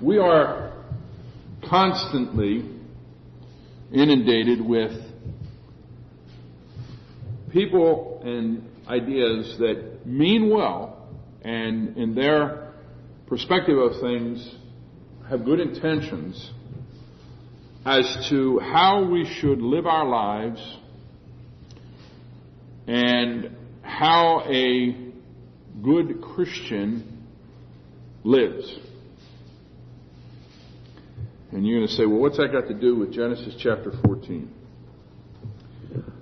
We are constantly inundated with people and ideas that mean well and in their perspective of things have good intentions as to how we should live our lives and how a good Christian lives. And you're going to say, well, what's that got to do with Genesis chapter 14?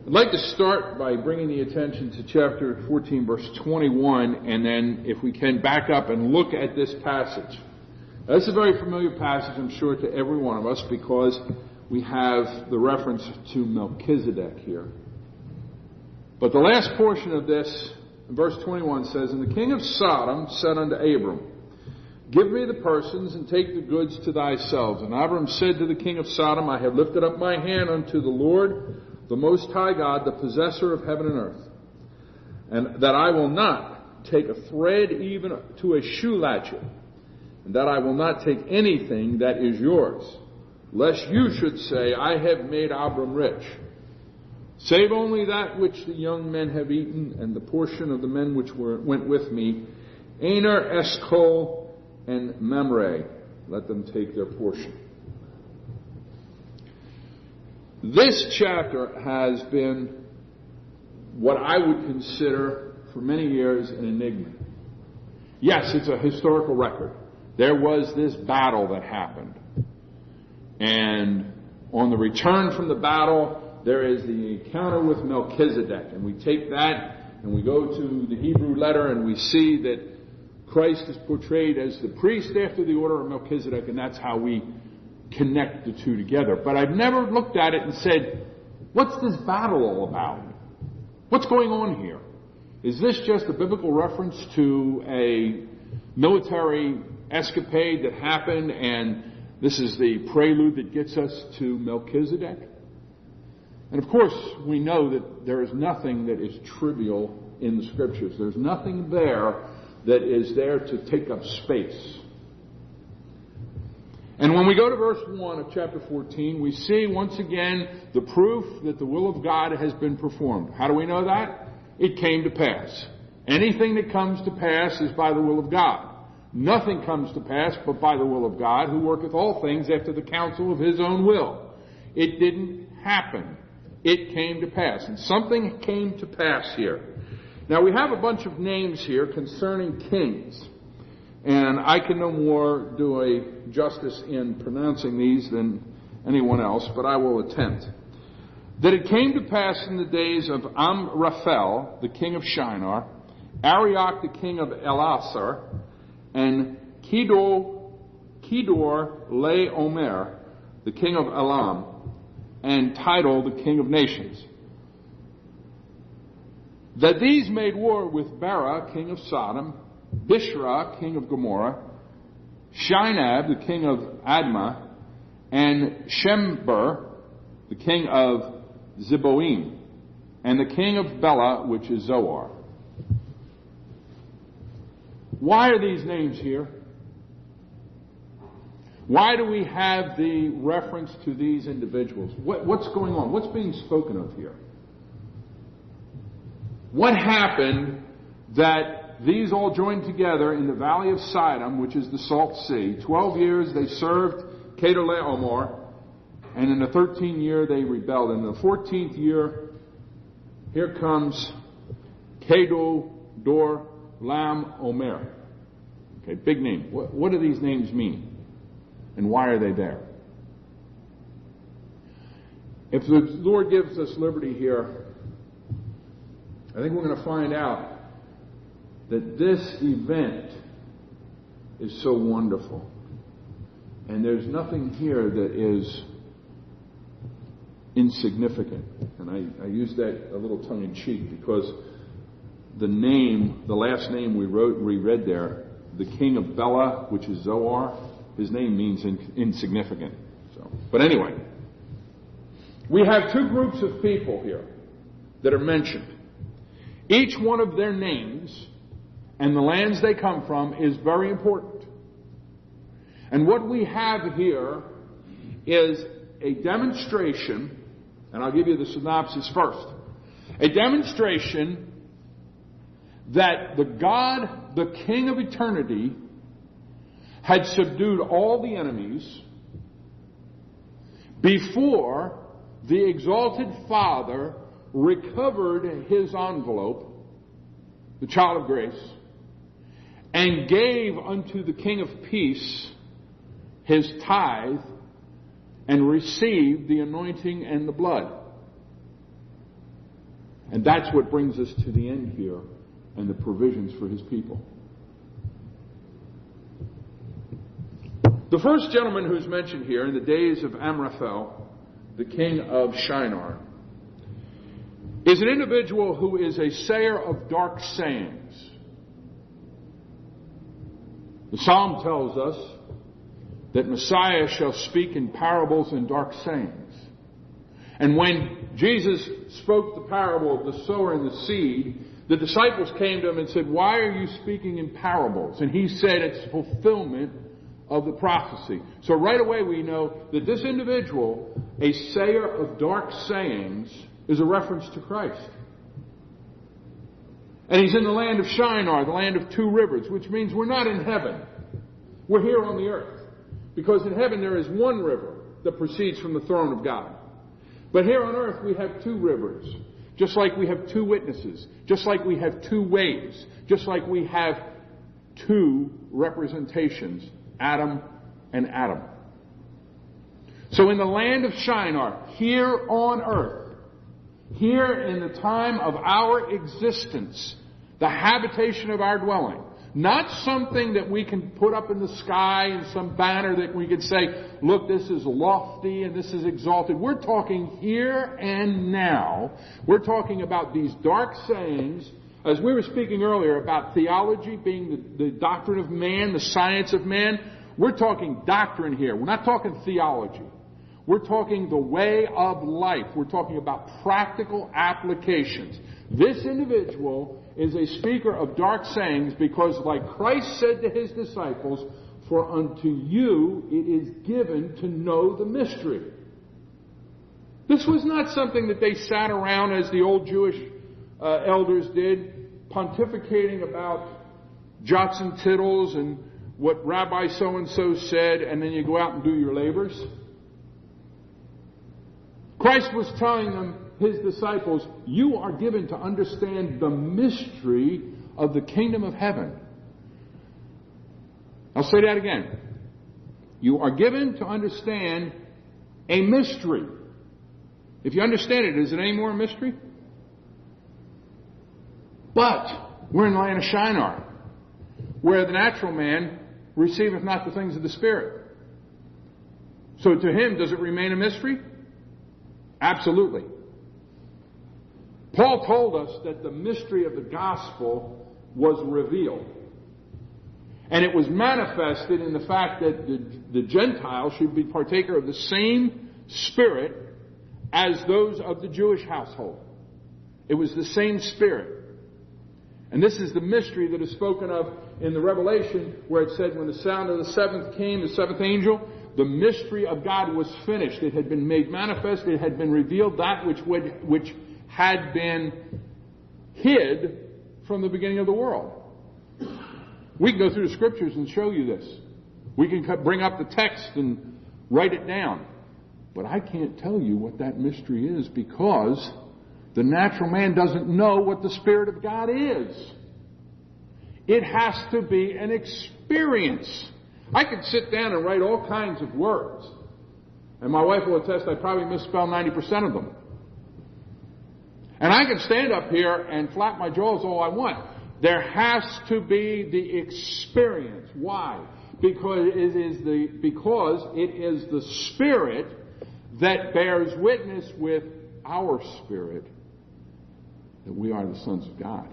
I'd like to start by bringing the attention to chapter 14, verse 21, and then, if we can, back up and look at this passage. Now, this is a very familiar passage, I'm sure, to every one of us, because we have the reference to Melchizedek here. But the last portion of this, verse 21, says, And the king of Sodom said unto Abram, Give me the persons, and take the goods to thyself. And Abram said to the king of Sodom, I have lifted up my hand unto the Lord, the Most High God, the possessor of heaven and earth, and that I will not take a thread even to a shoe latchet, and that I will not take anything that is yours, lest you should say, I have made Abram rich, save only that which the young men have eaten, and the portion of the men which went with me, Aner, Eshcol, and Mamre, let them take their portion. This chapter has been what I would consider for many years an enigma. Yes, it's a historical record. There was this battle that happened. And on the return from the battle, there is the encounter with Melchizedek. And we take that and we go to the Hebrew letter and we see that Christ is portrayed as the priest after the order of Melchizedek, and that's how we connect the two together. But I've never looked at it and said, what's this battle all about? What's going on here? Is this just a biblical reference to a military escapade that happened, and this is the prelude that gets us to Melchizedek? And of course, we know that there is nothing that is trivial in the Scriptures. There's nothing there that is there to take up space. And when we go to verse 1 of chapter 14, we see once again the proof that the will of God has been performed. How do we know that? It came to pass. Anything that comes to pass is by the will of God. Nothing comes to pass but by the will of God, who worketh all things after the counsel of his own will. It didn't happen. It came to pass. And something came to pass here. Now, we have a bunch of names here concerning kings, and I can no more do a justice in pronouncing these than anyone else, but I will attempt. That it came to pass in the days of Amraphel, the king of Shinar, Arioch, the king of Elasar, and Kedor Laomer, the king of Elam, and Tidal, the king of nations, that these made war with Bera, king of Sodom, Bishra, king of Gomorrah, Shinab, the king of Admah, and Shember, the king of Zeboim, and the king of Bela, which is Zoar. Why are these names here? Why do we have the reference to these individuals? What's going on? What's being spoken of here? What happened that these all joined together in the valley of Sidon, which is the Salt Sea? 12 years they served Kedorlaomer, and in the 13th year they rebelled. In the 14th year, here comes Kedor Lam Omer. Okay, big name. What do these names mean? And why are they there? If the Lord gives us liberty here, I think we're going to find out that this event is so wonderful. And there's nothing here that is insignificant. And I use that a little tongue-in-cheek because the last name we read there, the king of Bela, which is Zoar, his name means insignificant. But anyway, we have two groups of people here that are mentioned. Each one of their names and the lands they come from is very important. And what we have here is a demonstration, and I'll give you the synopsis first. A demonstration that the God, the King of eternity, had subdued all the enemies before the exalted Father recovered his envelope, the child of grace, and gave unto the King of peace his tithe and received the anointing and the blood. And that's what brings us to the end here and the provisions for his people. The first gentleman who's mentioned here in the days of Amraphel, the king of Shinar, is an individual who is a sayer of dark sayings. The Psalm tells us that Messiah shall speak in parables and dark sayings. And when Jesus spoke the parable of the sower and the seed, the disciples came to him and said, "Why are you speaking in parables?" And he said, "It's fulfillment of the prophecy." So right away we know that this individual, a sayer of dark sayings, is a reference to Christ. And he's in the land of Shinar, the land of two rivers, which means we're not in heaven. We're here on the earth. Because in heaven there is one river that proceeds from the throne of God. But here on earth we have two rivers. Just like we have two witnesses. Just like we have two ways. Just like we have two representations. Adam and Adam. So in the land of Shinar, here on earth, here in the time of our existence, the habitation of our dwelling, not something that we can put up in the sky and some banner that we could say, look, this is lofty and this is exalted. We're talking here and now. We're talking about these dark sayings. As we were speaking earlier about theology being the doctrine of man, the science of man, we're talking doctrine here. We're not talking theology. We're talking the way of life. We're talking about practical applications. This individual is a speaker of dark sayings because, like Christ said to his disciples, "For unto you it is given to know the mystery." This was not something that they sat around as the old Jewish elders did, pontificating about jots and tittles and what Rabbi so-and-so said, and then you go out and do your labors. Christ was telling them, his disciples, you are given to understand the mystery of the kingdom of heaven. I'll say that again. You are given to understand a mystery. If you understand it, is it any more a mystery? But we're in the land of Shinar, where the natural man receiveth not the things of the Spirit. So to him, does it remain a mystery? Absolutely. Paul told us that the mystery of the gospel was revealed. And it was manifested in the fact that the Gentiles should be partaker of the same Spirit as those of the Jewish household. It was the same Spirit. And this is the mystery that is spoken of in the Revelation, where it said when the sound of the seventh came, the seventh angel, the mystery of God was finished. It had been made manifest. It had been revealed, that which had been hid from the beginning of the world. We can go through the Scriptures and show you this. We can bring up the text and write it down. But I can't tell you what that mystery is because the natural man doesn't know what the Spirit of God is. It has to be an experience. I could sit down and write all kinds of words. And my wife will attest I probably misspell 90% of them. And I can stand up here and flap my jaws all I want. There has to be the experience. Why? Because it is the Spirit that bears witness with our spirit that we are the sons of God.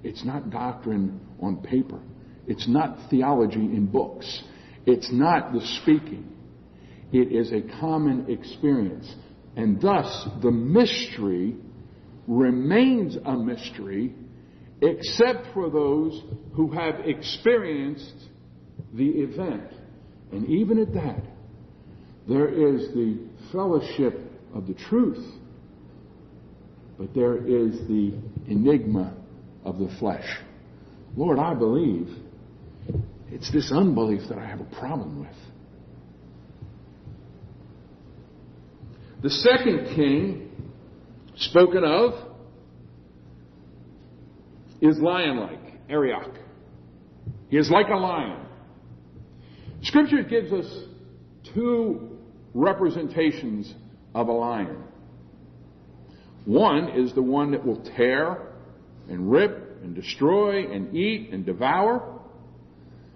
It's not doctrine on paper. It's not theology in books. It's not the speaking. It is a common experience. And thus, the mystery remains a mystery except for those who have experienced the event. And even at that, there is the fellowship of the truth, but there is the enigma of the flesh. Lord, I believe. It's this unbelief that I have a problem with. The second king spoken of is lion-like, Ariok. He is like a lion. Scripture gives us two representations of a lion. One is the one that will tear and rip and destroy and eat and devour.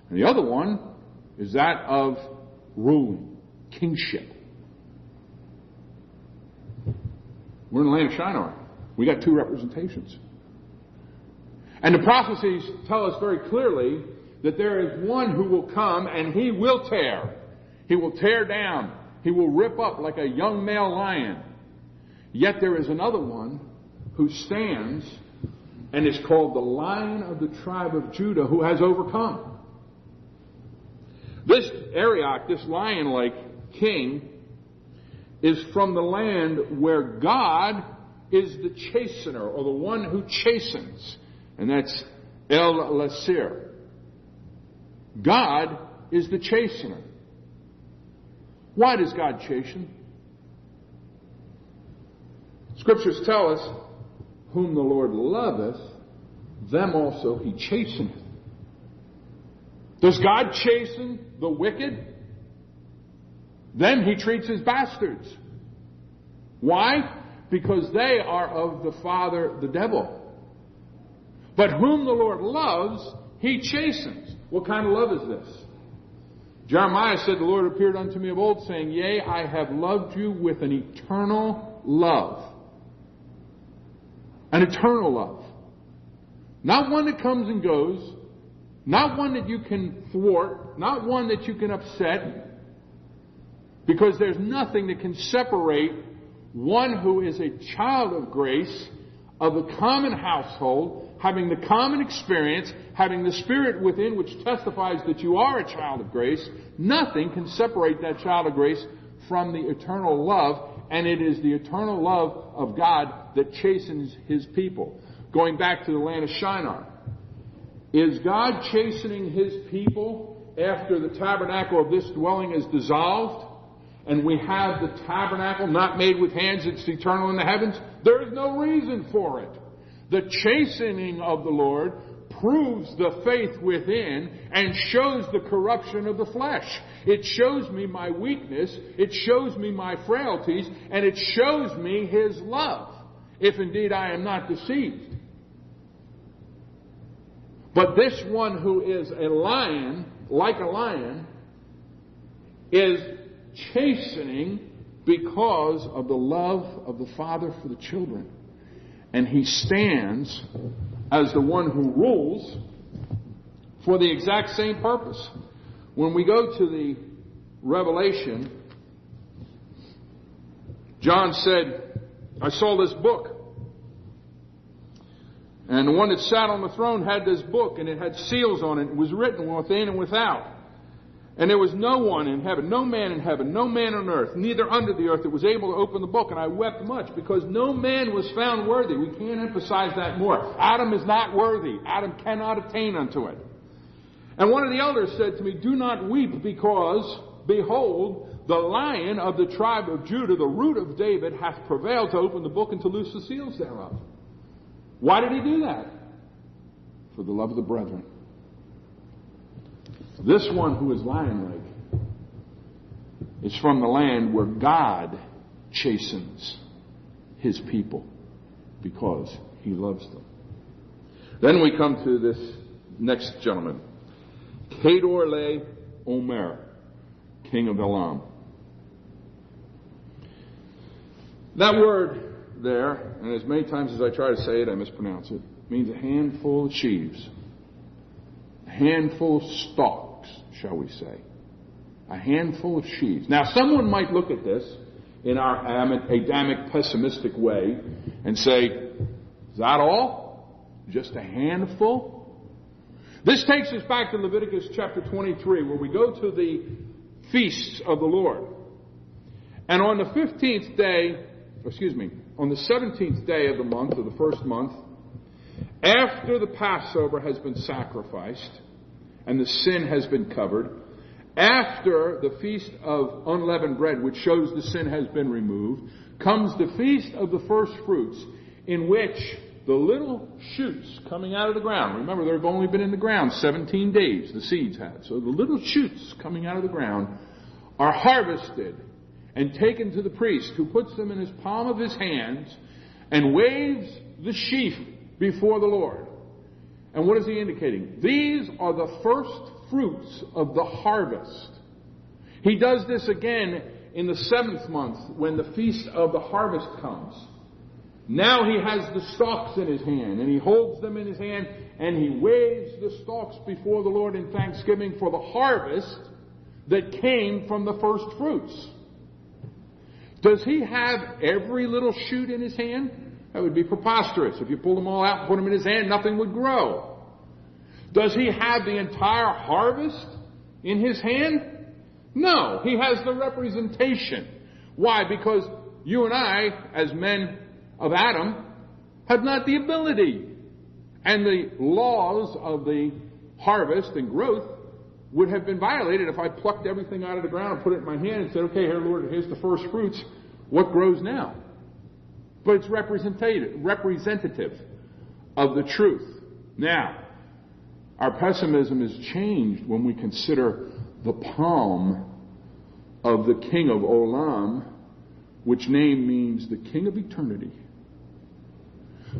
And the other one is that of ruling, kingship. We're in the land of Shinar. We got two representations. And the prophecies tell us very clearly that there is one who will come and he will tear. He will tear down. He will rip up like a young male lion. Yet there is another one who stands and is called the Lion of the tribe of Judah, who has overcome. This Ariok, this lion-like king, is from the land where God is the chastener, or the one who chastens. And that's El Lasir. God is the chastener. Why does God chasten? Scriptures tell us, whom the Lord loveth, them also he chasteneth. Does God chasten the wicked? Then he treats his bastards. Why? Because they are of the father, the devil. But whom the Lord loves, he chastens. What kind of love is this? Jeremiah said, the Lord appeared unto me of old, saying, Yea, I have loved you with an eternal love. An eternal love. Not one that comes and goes. Not one that you can thwart. Not one that you can upset. Because there's nothing that can separate one who is a child of grace, of a common household, having the common experience, having the Spirit within which testifies that you are a child of grace. Nothing can separate that child of grace from the eternal love, and it is the eternal love of God that chastens his people. Going back to the land of Shinar. Is God chastening his people after the tabernacle of this dwelling is dissolved? And we have the tabernacle not made with hands, it's eternal in the heavens? There is no reason for it. The chastening of the Lord proves the faith within and shows the corruption of the flesh. It shows me my weakness, it shows me my frailties, and it shows me his love, if indeed I am not deceived. But this one who is a lion, like a lion, is chastening because of the love of the Father for the children. And he stands as the one who rules for the exact same purpose. When we go to the Revelation, John said, I saw this book. And the one that sat on the throne had this book, and it had seals on it. It was written within and without. And there was no one in heaven, no man in heaven, no man on earth, neither under the earth, that was able to open the book. And I wept much, because no man was found worthy. We can't emphasize that more. Adam is not worthy. Adam cannot attain unto it. And one of the elders said to me, Do not weep, because, behold, the Lion of the tribe of Judah, the root of David, hath prevailed to open the book and to loose the seals thereof. Why did he do that? For the love of the brethren. This one who is lion-like is from the land where God chastens his people because he loves them. Then we come to this next gentleman, Kedor Omer, king of Elam. That word there, and as many times as I try to say it, I mispronounce it, means a handful of sheaves. A handful of stalks, shall we say. A handful of sheaves. Now, someone might look at this in our Adamic pessimistic way and say, is that all? Just a handful? This takes us back to Leviticus chapter 23, where we go to the feasts of the Lord. And on the 17th day of the month, of the first month, after the Passover has been sacrificed and the sin has been covered, after the Feast of Unleavened Bread, which shows the sin has been removed, comes the Feast of the First Fruits, in which the little shoots coming out of the ground, remember they've only been in the ground 17 days, the seeds had, so the little shoots coming out of the ground are harvested and taken to the priest, who puts them in his palm of his hands and waves the sheaf before the Lord. And what is he indicating? These are the first fruits of the harvest. He does this again in the 7th month when the feast of the harvest comes. Now he has the stalks in his hand, and he holds them in his hand, and he waves the stalks before the Lord in thanksgiving for the harvest that came from the first fruits. Does he have every little shoot in his hand? That would be preposterous. If you pulled them all out and put them in his hand, nothing would grow. Does he have the entire harvest in his hand? No. He has the representation. Why? Because you and I, as men of Adam, have not the ability. And the laws of the harvest and growth would have been violated if I plucked everything out of the ground and put it in my hand and said, okay, here, Lord, here's the first fruits. What grows now? But it's representative of the truth. Now, our pessimism is changed when we consider the palm of the King of Olam, which name means the King of Eternity,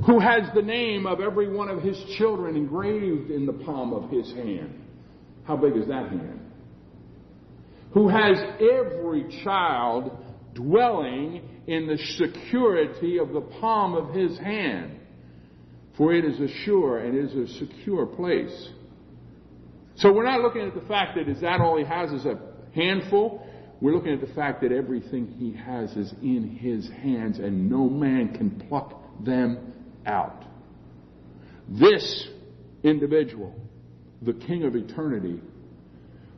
who has the name of every one of his children engraved in the palm of his hand. How big is that hand? Who has every child dwelling in the security of the palm of his hand. For it is a sure and is a secure place. So we're not looking at the fact that is that all he has is a handful. We're looking at the fact that everything he has is in his hands and no man can pluck them out. This individual, the King of Eternity,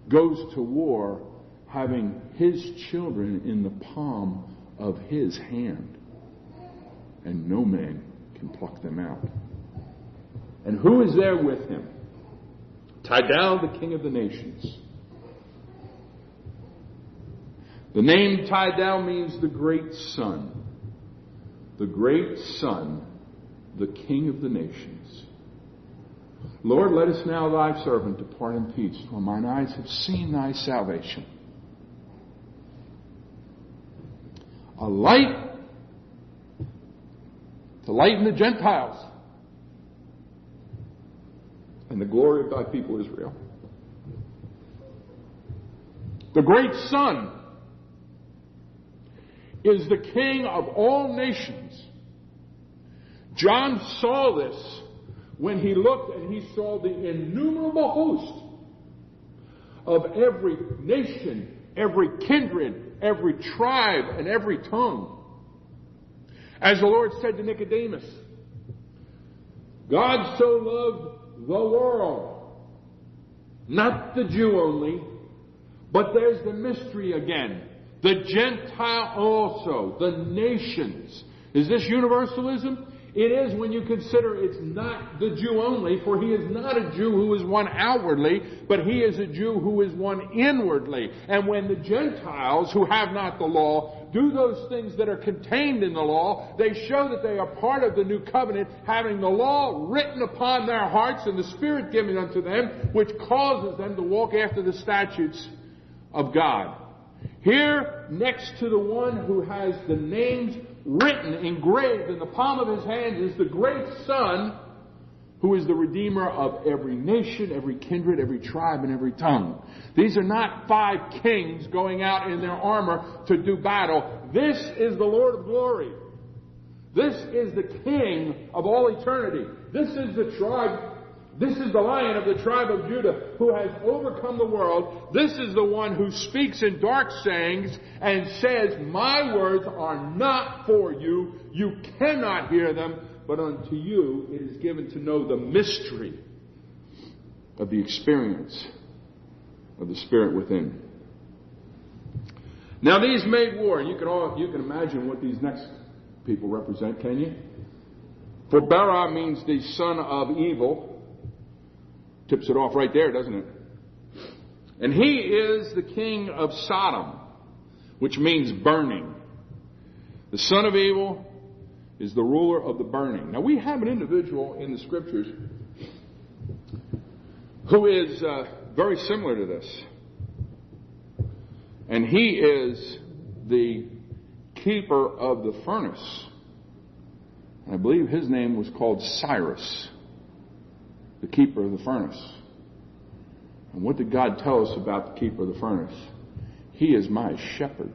goes to war having his children in the palm of his hand, and no man can pluck them out. And who is there with him? Tidal, the King of the nations. The name Tidal means the great Son. The great Son, the King of the nations. Lord, let us now, thy servant, depart in peace, for mine eyes have seen thy salvation. A light to lighten the Gentiles and the glory of thy people Israel. The great Son is the King of all nations. John saw this when he looked and he saw the innumerable host of every nation, every kindred, every tribe, and every tongue. As the Lord said to Nicodemus, God so loved the world, not the Jew only, but there's the mystery again. The Gentile also, the nations. Is this universalism? It is when you consider it's not the Jew only, for he is not a Jew who is one outwardly, but he is a Jew who is one inwardly. And when the Gentiles, who have not the law, do those things that are contained in the law, they show that they are part of the new covenant, having the law written upon their hearts and the Spirit given unto them, which causes them to walk after the statutes of God. Here, next to the one who has the names written, engraved in the palm of his hand, is the great Son, who is the Redeemer of every nation, every kindred, every tribe, and every tongue. These are not 5 kings going out in their armor to do battle. This is the Lord of glory. This is the King of all eternity. This is the tribe. This is the Lion of the tribe of Judah who has overcome the world. This is the one who speaks in dark sayings and says, my words are not for you. You cannot hear them, but unto you it is given to know the mystery of the experience of the Spirit within. Now these made war, and you can imagine what these next people represent, can you? For Bera means the son of evil. Tips it off right there, doesn't it? And he is the king of Sodom, which means burning. The son of evil is the ruler of the burning. Now we have an individual in the scriptures who is very similar to this. And he is the keeper of the furnace. I believe his name was called Cyrus, the keeper of the furnace. And what did God tell us about the keeper of the furnace? He is my shepherd.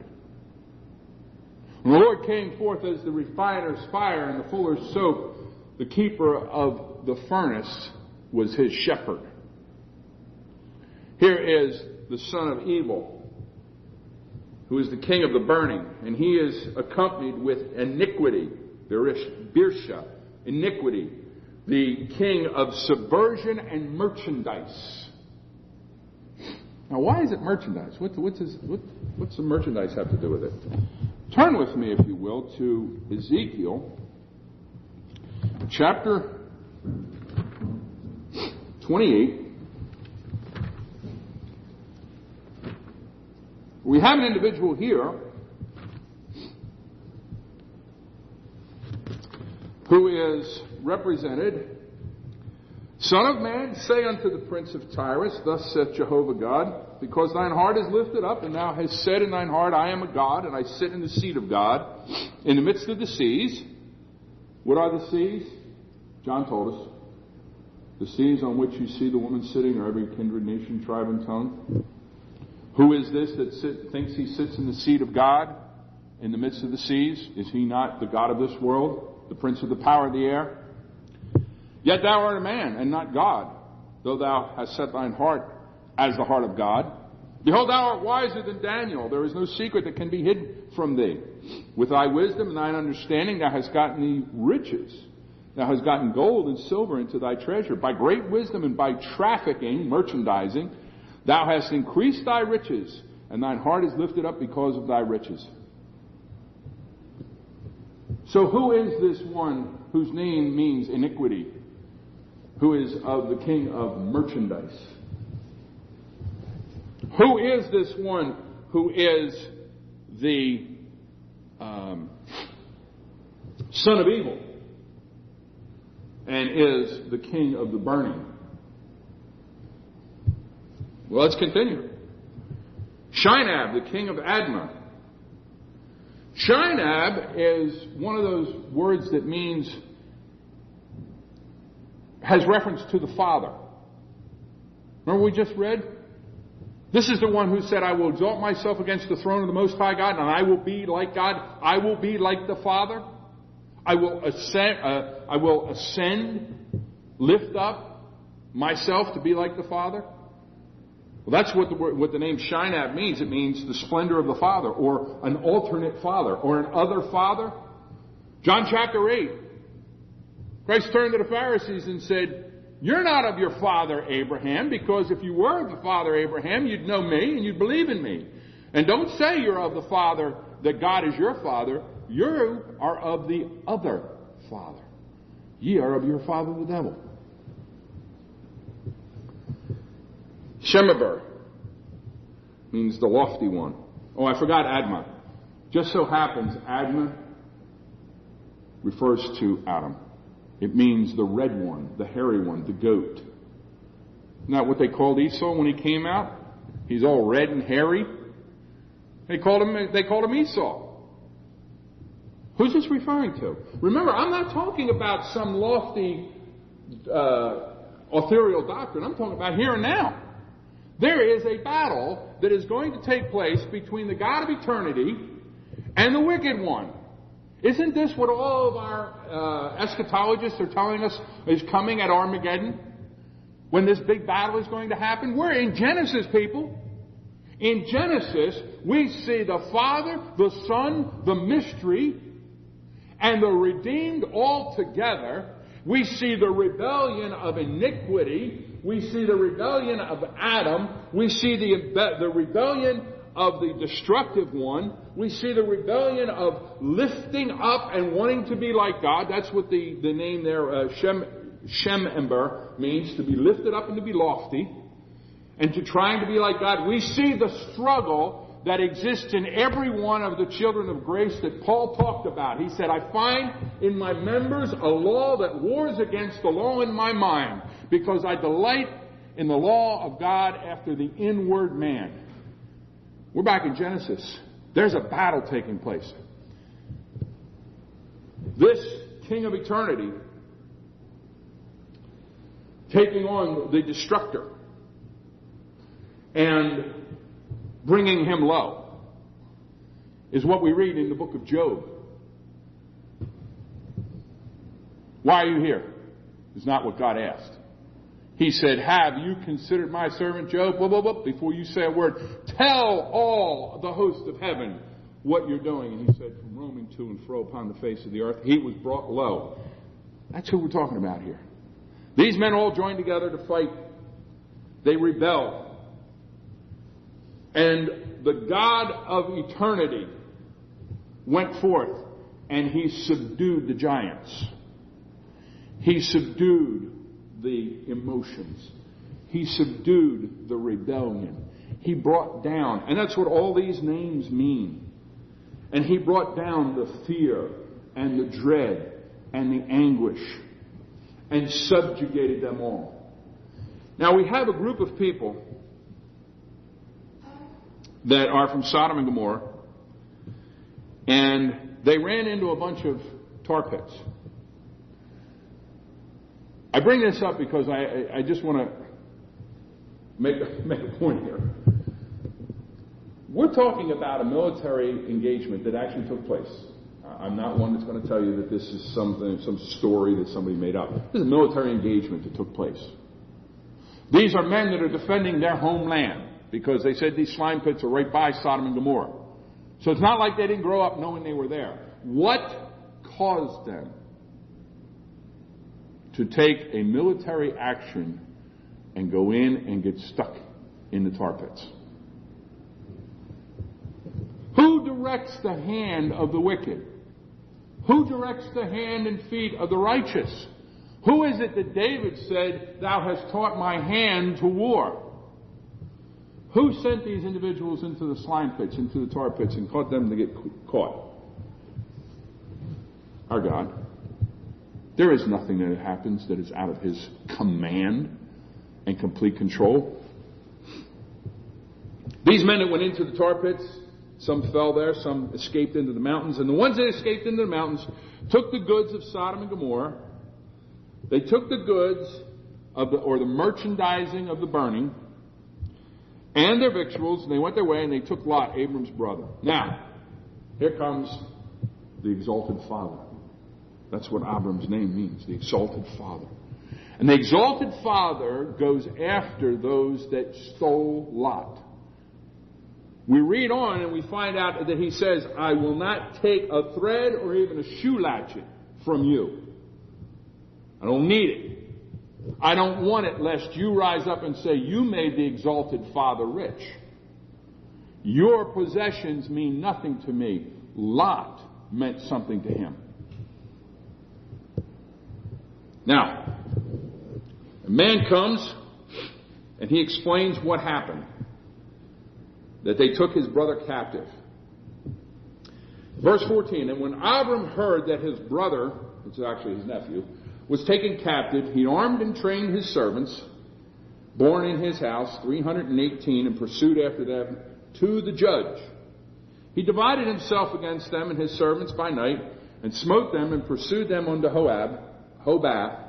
When the Lord came forth as the refiner's fire and the fuller's soap, the keeper of the furnace was his shepherd. Here is the son of evil, who is the king of the burning, and he is accompanied with iniquity, Birsha, iniquity, the king of subversion and merchandise. Now, why is it merchandise? What's the merchandise have to do with it? Turn with me, if you will, to Ezekiel chapter 28. We have an individual here who is represented. Son of man, say unto the prince of Tyrus, thus saith Jehovah God, because thine heart is lifted up, and thou hast said in thine heart, I am a God, and I sit in the seat of God, in the midst of the seas. What are the seas? John told us. The seas on which you see the woman sitting are every kindred, nation, tribe, and tongue. Who is this that thinks he sits in the seat of God in the midst of the seas? Is he not the God of this world, the prince of the power of the air? Yet thou art a man, and not God, though thou hast set thine heart as the heart of God. Behold, thou art wiser than Daniel. There is no secret that can be hid from thee. With thy wisdom and thine understanding thou hast gotten thee riches. Thou hast gotten gold and silver into thy treasure. By great wisdom and by trafficking, merchandising, thou hast increased thy riches, and thine heart is lifted up because of thy riches. So who is this one whose name means iniquity? Who is of the king of merchandise? Who is this one who is the son of evil and is the king of the burning? Well, let's continue. Shinab, the king of Admah. Shinab is one of those words that has reference to the Father. Remember we just read? This is the one who said, I will exalt myself against the throne of the Most High God, and I will be like God. I will be like the Father. I will ascend, lift up myself to be like the Father. Well, that's what the name Shinab means. It means the splendor of the Father, or an alternate Father, or an other Father. John chapter 8. Christ turned to the Pharisees and said, you're not of your father Abraham, because if you were of the father Abraham, you'd know me and you'd believe in me. And don't say you're of the Father, that God is your Father. You are of the other Father. Ye are of your father the devil. Shemaber means the lofty one. Oh, I forgot Admah. Just so happens Admah refers to Adam. It means the red one, the hairy one, the goat. Isn't that what they called Esau when he came out? He's all red and hairy. They called him Esau. Who's this referring to? Remember, I'm not talking about some lofty ethereal doctrine. I'm talking about here and now. There is a battle that is going to take place between the God of eternity and the wicked one. Isn't this what all of our eschatologists are telling us is coming at Armageddon? When this big battle is going to happen? We're in Genesis, people. In Genesis, we see the Father, the Son, the mystery, and the redeemed all together. We see the rebellion of iniquity. We see the rebellion of Adam. We see the rebellion of the destructive one. We see the rebellion of lifting up and wanting to be like God. That's what the name there, Shem-ember, means, to be lifted up and to be lofty, and to trying to be like God. We see the struggle that exists in every one of the children of grace that Paul talked about. He said, I find in my members a law that wars against the law in my mind, because I delight in the law of God after the inward man. We're back in Genesis. There's a battle taking place. This King of eternity taking on the destructor and bringing him low is what we read in the book of Job. Why are you here? Is not what God asked. He said, have you considered my servant Job? Blah, blah, blah. Before you say a word, tell all the host of heaven what you're doing. And he said, from roaming to and fro upon the face of the earth, he was brought low. That's who we're talking about here. These men all joined together to fight. They rebelled. And the God of eternity went forth and he subdued the giants. He subdued the emotions. He subdued the rebellion. He brought down, and that's what all these names mean. And he brought down the fear and the dread and the anguish and subjugated them all. Now we have a group of people that are from Sodom and Gomorrah, and they ran into a bunch of tar pits. I bring this up because I just want to make a point here. We're talking about a military engagement that actually took place. I'm not one that's going to tell you that this is some story that somebody made up. This is a military engagement that took place. These are men that are defending their homeland, because they said these slime pits are right by Sodom and Gomorrah. So it's not like they didn't grow up knowing they were there. What caused them to take a military action and go in and get stuck in the tar pits? Who directs the hand of the wicked? Who directs the hand and feet of the righteous? Who is it that David said, thou hast taught my hand to war? Who sent these individuals into the slime pits, into the tar pits, and caused them to get caught? Our God. There is nothing that happens that is out of his command and complete control. These men that went into the tar pits, some fell there, some escaped into the mountains, and the ones that escaped into the mountains took the goods of Sodom and Gomorrah. They took the goods of the merchandising of the burning and their victuals, and they went their way, and they took Lot, Abram's brother. Now, here comes the exalted father. That's what Abram's name means, the exalted father. And the exalted father goes after those that stole Lot. We read on and we find out that he says, I will not take a thread or even a shoe latchet from you. I don't need it. I don't want it, lest you rise up and say, you made the exalted father rich. Your possessions mean nothing to me. Lot meant something to him. Now, a man comes and he explains what happened. That they took his brother captive. Verse 14, and when Abram heard that his brother, which is actually his nephew, was taken captive, he armed and trained his servants, born in his house, 318, and pursued after them to the judge. He divided himself against them and his servants by night, and smote them and pursued them unto Hobah,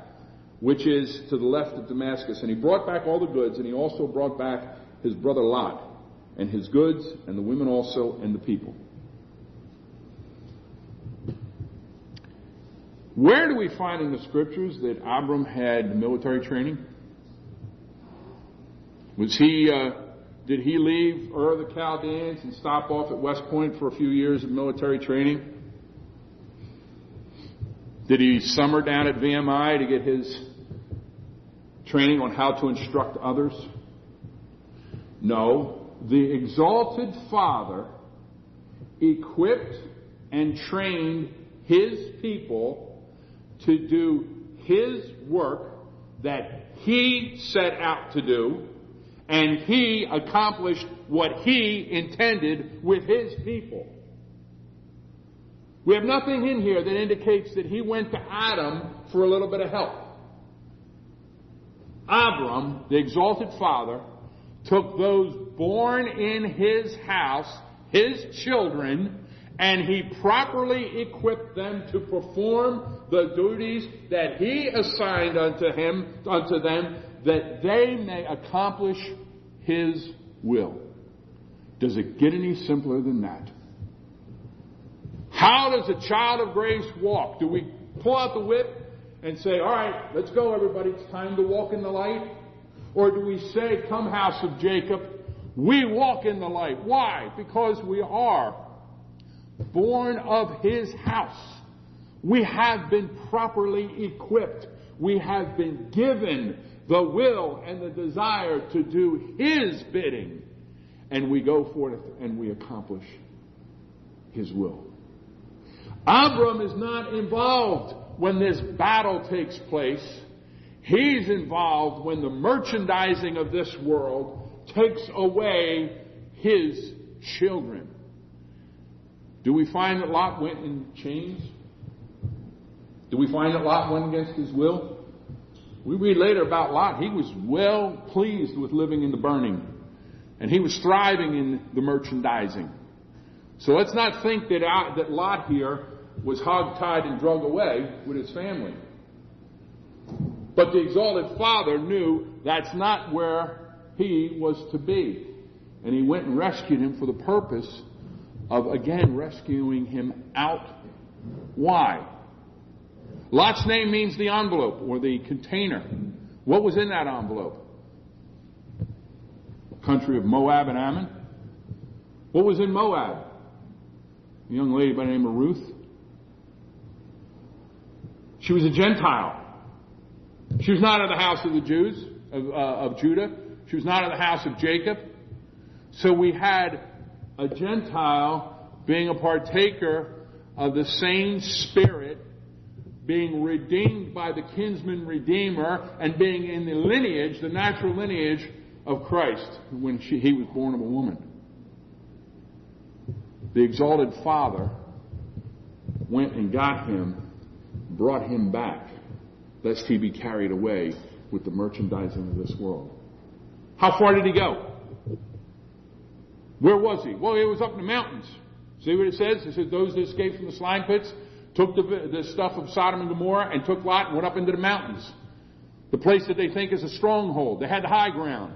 which is to the left of Damascus. And he brought back all the goods, and he also brought back his brother Lot, and his goods, and the women also, and the people. Where do we find in the scriptures that Abram had military training? Did he leave Ur of the Chaldeans and stop off at West Point for a few years of military training? Did he summer down at VMI to get his training on how to instruct others? No. the exalted Father equipped and trained His people to do His work that He set out to do, and He accomplished what He intended with His people. We have nothing in here that indicates that He went to Adam for a little bit of help. Abram, the exalted Father, took those born in His house, His children, and He properly equipped them to perform the duties that He assigned unto them, that they may accomplish His will. Does it get any simpler than that? How does a child of grace walk? Do we pull out the whip and say, all right, let's go everybody, it's time to walk in the light? Or do we say, come house of Jacob, we walk in the light? Why? Because we are born of His house. We have been properly equipped. We have been given the will and the desire to do His bidding. And we go forth and we accomplish His will. Abram is not involved when this battle takes place. He's involved when the merchandising of this world takes away his children. Do we find that Lot went in chains? Do we find that Lot went against his will? We read later about Lot. He was well pleased with living in the burning. And he was thriving in the merchandising. So let's not think that Lot here was hogtied and drug away with his family. But the exalted Father knew that's not where he was to be. And He went and rescued him for the purpose of, again, rescuing him out. Why? Lot's name means the envelope or the container. What was in that envelope? The country of Moab and Ammon. What was in Moab? A young lady by the name of Ruth. She was a Gentile. She was not of the house of the Jews, of Judah. She was not of the house of Jacob. So we had a Gentile being a partaker of the same Spirit, being redeemed by the kinsman redeemer, and being in the lineage, the natural lineage of Christ, when he was born of a woman. The exalted Father went and got him, brought him back, lest he be carried away with the merchandising of this world. How far did he go? Where was he? Well, he was up in the mountains. See what it says? It says those that escaped from the slime pits took the stuff of Sodom and Gomorrah and took Lot and went up into the mountains. The place that they think is a stronghold. They had the high ground.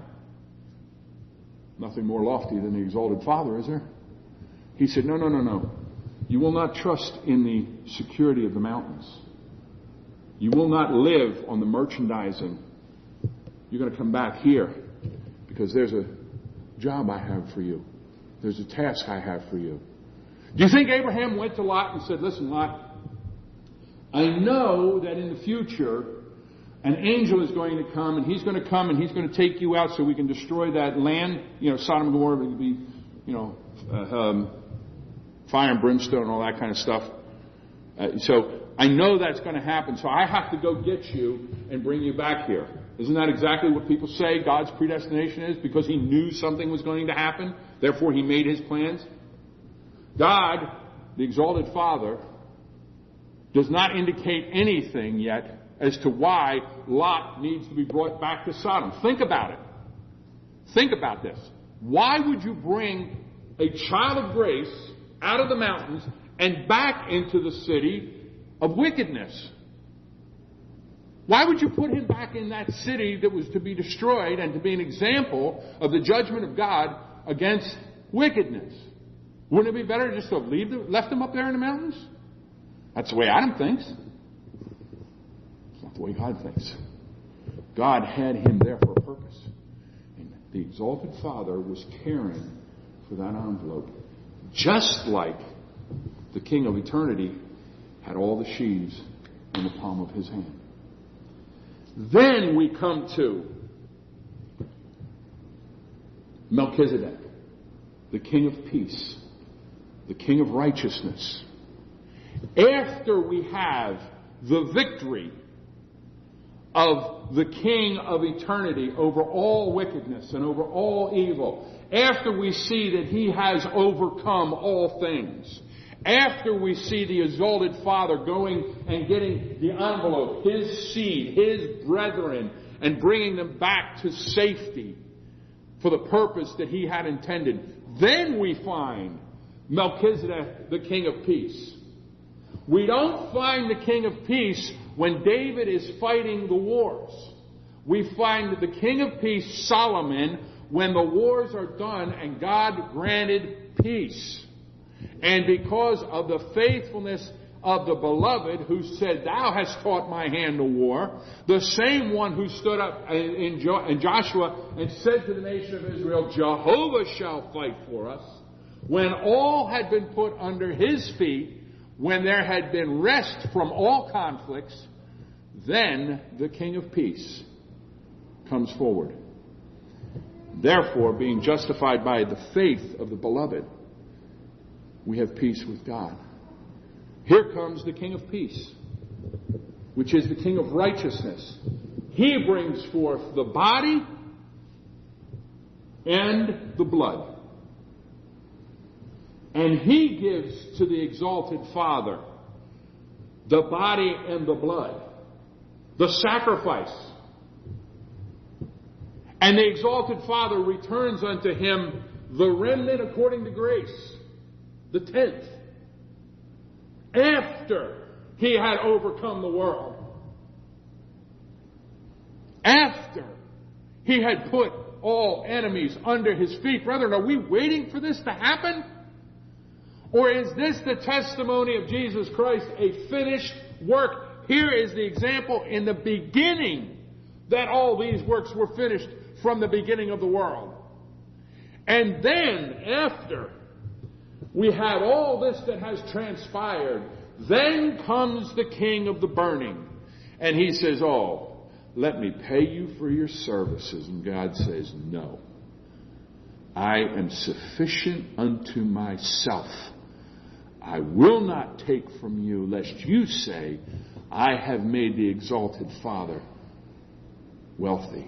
Nothing more lofty than the exalted Father, is there? He said, no. You will not trust in the security of the mountains. You will not live on the merchandising. You're going to come back here because there's a job I have for you. There's a task I have for you. Do you think Abraham went to Lot and said, listen, Lot, I know that in the future an angel is going to come and he's going to take you out so we can destroy that land. Sodom and Gomorrah would be, fire and brimstone and all that kind of stuff. So I know that's going to happen, so I have to go get you and bring you back here. Isn't that exactly what people say God's predestination is? Because He knew something was going to happen, therefore He made His plans. God, the exalted Father, does not indicate anything yet as to why Lot needs to be brought back to Sodom. Think about it. Think about this. Why would you bring a child of grace out of the mountains and back into the city of wickedness? Why would you put him back in that city that was to be destroyed and to be an example of the judgment of God against wickedness? Wouldn't it be better just to have left him up there in the mountains? That's the way Adam thinks. It's not the way God thinks. God had him there for a purpose. And the exalted Father was caring for that envelope. Just like the King of eternity had all the sheaves in the palm of His hand. Then we come to Melchizedek. the King of peace, the King of righteousness. After we have the victory of the King of eternity over all wickedness and over all evil, after we see that he has overcome all things, after we see the exalted Father going and getting the envelope, his seed, his brethren, and bringing them back to safety for the purpose that he had intended, then we find Melchizedek, the King of peace. We don't find the King of peace when David is fighting the wars. We find the King of peace, Solomon, when the wars are done and God granted peace. And because of the faithfulness of the beloved who said, "Thou hast taught my hand to war," the same one who stood up in Joshua and said to the nation of Israel, "Jehovah shall fight for us," when all had been put under his feet, when there had been rest from all conflicts, then the King of peace comes forward. Therefore, being justified by the faith of the beloved, we have peace with God. Here comes the King of peace, which is the King of righteousness. He brings forth the body and the blood. And he gives to the exalted Father the body and the blood, the sacrifice. And the exalted Father returns unto him the remnant according to grace, the 10th, after he had overcome the world. After he had put all enemies under his feet. Brethren, are we waiting for this to happen? Or is this the testimony of Jesus Christ, a finished work? Here is the example in the beginning that all these works were finished from the beginning of the world. And then, after we have all this that has transpired, then comes the King of the burning. And he says, "Oh, let me pay you for your services." And God says, "No. I am sufficient unto myself. I will not take from you, lest you say, I have made the exalted Father wealthy.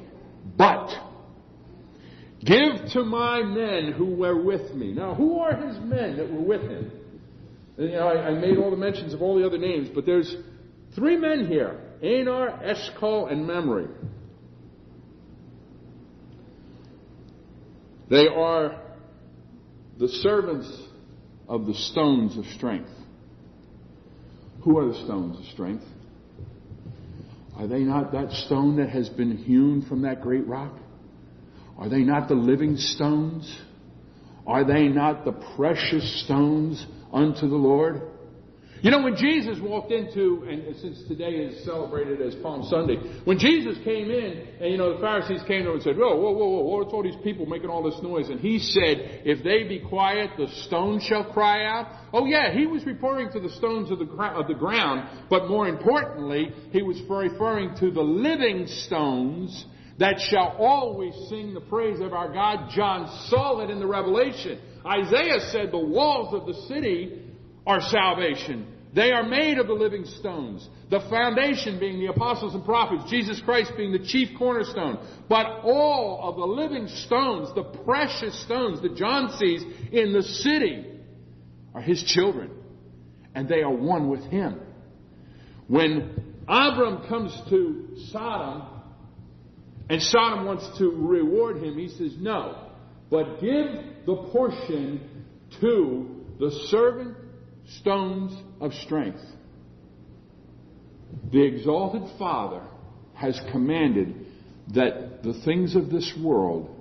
But give to my men who were with me." Now, who are his men that were with him? And, I made all the mentions of all the other names, but there's 3 men here: Anar, Eshcol, and Mamre. They are the servants of the stones of strength. Who are the stones of strength? Are they not that stone that has been hewn from that great rock? Are they not the living stones? Are they not the precious stones unto the Lord? You know, when Jesus walked into, and since today is celebrated as Palm Sunday, when Jesus came in, and the Pharisees came to him and said, whoa, what's all these people making all this noise? And he said, if they be quiet, the stones shall cry out. Oh yeah, he was referring to the stones of the ground, but more importantly, he was referring to the living stones that shall always sing the praise of our God. John saw it in the Revelation. Isaiah said the walls of the city are salvation. They are made of the living stones. The foundation being the apostles and prophets, Jesus Christ being the chief cornerstone. But all of the living stones, the precious stones that John sees in the city, are his children. And they are one with him. When Abram comes to Sodom, and Sodom wants to reward him, he says, no, but give the portion to the servant stones of strength. The exalted Father has commanded that the things of this world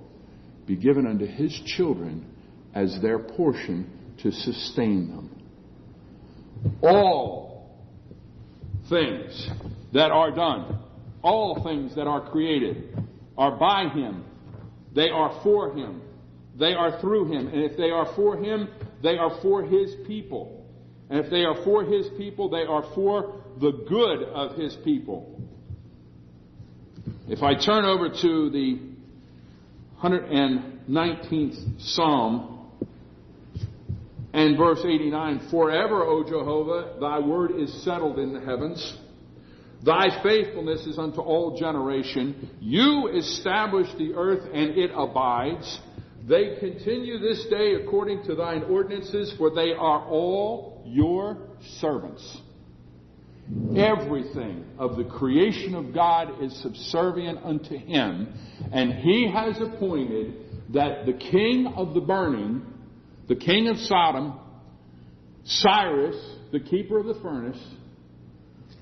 be given unto his children as their portion to sustain them. All things that are done, all things that are created, are by him. They are for him. They are through him. And if they are for him, they are for his people. And if they are for his people, they are for the good of his people. If I turn over to the 119th Psalm, And verse 89, forever, O Jehovah, thy word is settled in the heavens. Thy faithfulness is unto all generation. You establish the earth, and it abides. They continue this day according to thine ordinances, for they are all your servants. Everything of the creation of God is subservient unto him, and he has appointed that the king of the burning, the king of Sodom, Cyrus, the keeper of the furnace,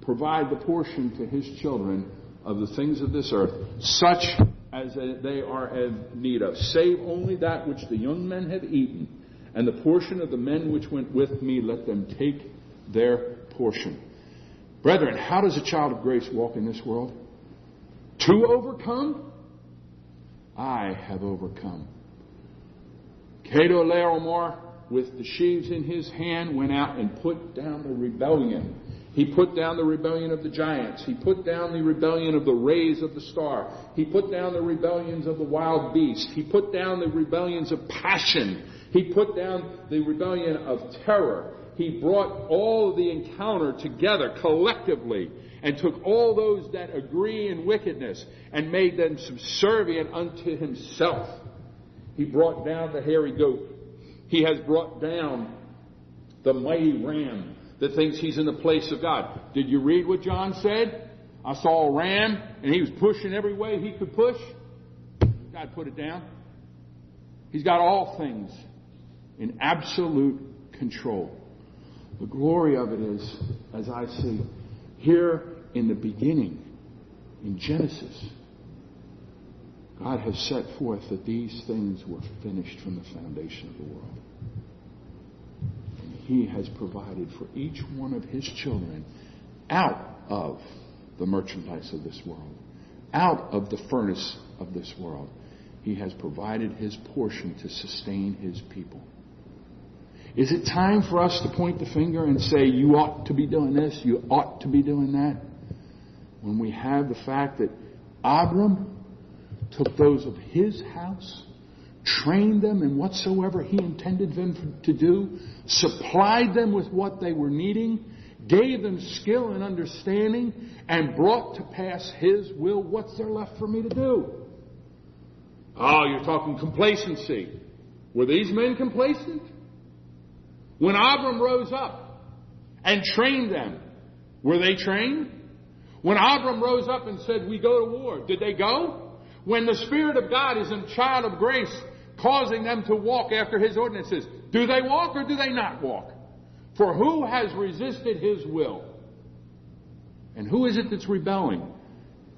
provide the portion to his children of the things of this earth, such as they are in need of, save only that which the young men have eaten, and the portion of the men which went with me, let them take their portion. Brethren, how does a child of grace walk in this world? To overcome? I have overcome. Cato Laomar, with the sheaves in his hand, went out and put down the rebellion. He put down the rebellion of the giants. He put down the rebellion of the rays of the star. He put down the rebellions of the wild beast. He put down the rebellions of passion. He put down the rebellion of terror. He brought all of the encounter together collectively and took all those that agree in wickedness and made them subservient unto himself. He brought down the hairy goat. He has brought down the mighty ram that thinks he's in the place of God. Did you read what John said? I saw a ram and he was pushing every way he could push. God put it down. He's got all things in absolute control. The glory of it is, as I see, here in the beginning, in Genesis, God has set forth that these things were finished from the foundation of the world. And he has provided for each one of his children out of the merchandise of this world, out of the furnace of this world. He has provided his portion to sustain his people. Is it time for us to point the finger and say, you ought to be doing this, you ought to be doing that? When we have the fact that Abram took those of his house, trained them in whatsoever he intended them to do, supplied them with what they were needing, gave them skill and understanding, and brought to pass his will. What's there left for me to do? Oh, you're talking complacency. Were these men complacent? When Abram rose up and trained them, were they trained? When Abram rose up and said, we go to war, did they go? When the Spirit of God is in child of grace, causing them to walk after his ordinances, do they walk or do they not walk? For who has resisted his will? And who is it that's rebelling?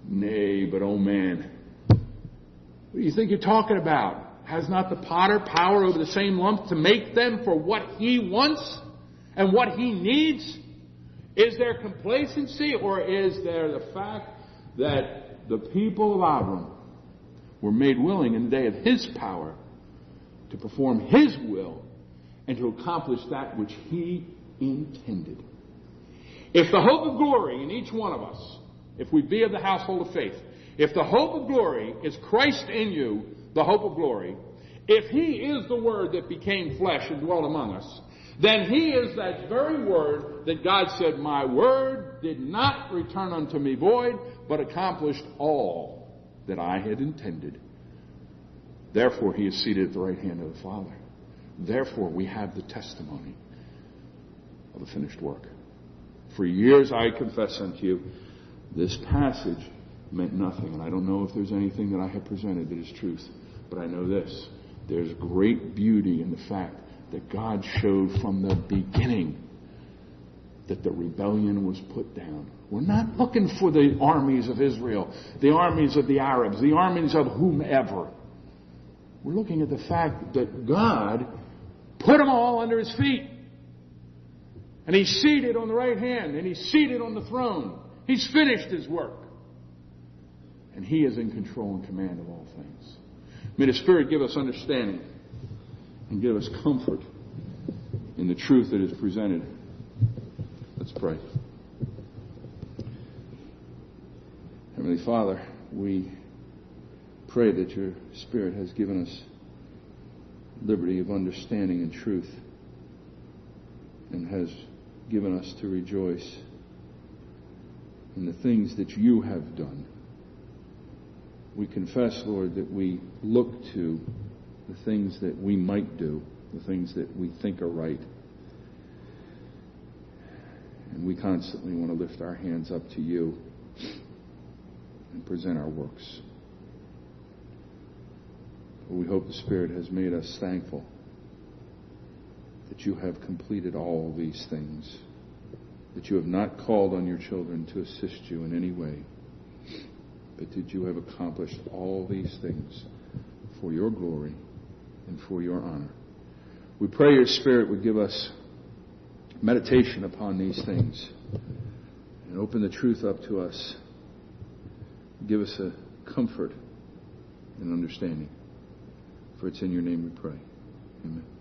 Nay, but oh man. What do you think you're talking about? Has not the potter power over the same lump to make them for what he wants and what he needs? Is there complacency, or is there the fact that the people of Abram were made willing in the day of his power to perform his will and to accomplish that which he intended? If the hope of glory in each one of us, if we be of the household of faith, if the hope of glory is Christ in you, the hope of glory, if he is the Word that became flesh and dwelt among us, then he is that very Word that God said, my Word did not return unto me void, but accomplished all that I had intended. Therefore he is seated at the right hand of the Father. Therefore we have the testimony of the finished work. For years I confess unto you, this passage meant nothing, and I don't know if there's anything that I have presented that is truth, but I know this: there's great beauty in the fact that God showed from the beginning that the rebellion was put down. We're not looking for the armies of Israel, the armies of the Arabs, the armies of whomever. We're looking at the fact that God put them all under his feet. And he's seated on the right hand, and he's seated on the throne. He's finished his work. And he is in control and command of all things. May the Spirit give us understanding and give us comfort in the truth that is presented. Let's pray. Heavenly Father, we pray that your Spirit has given us liberty of understanding and truth. and has given us to rejoice in the things that you have done. We confess, Lord, that we look to the things that we might do, the things that we think are right. And we constantly want to lift our hands up to you and present our works. But we hope the Spirit has made us thankful that you have completed all these things, that you have not called on your children to assist you in any way, but that you have accomplished all these things for your glory and for your honor. We pray your Spirit would give us meditation upon these things and open the truth up to us. Give us a comfort and understanding. For it's in your name we pray. Amen.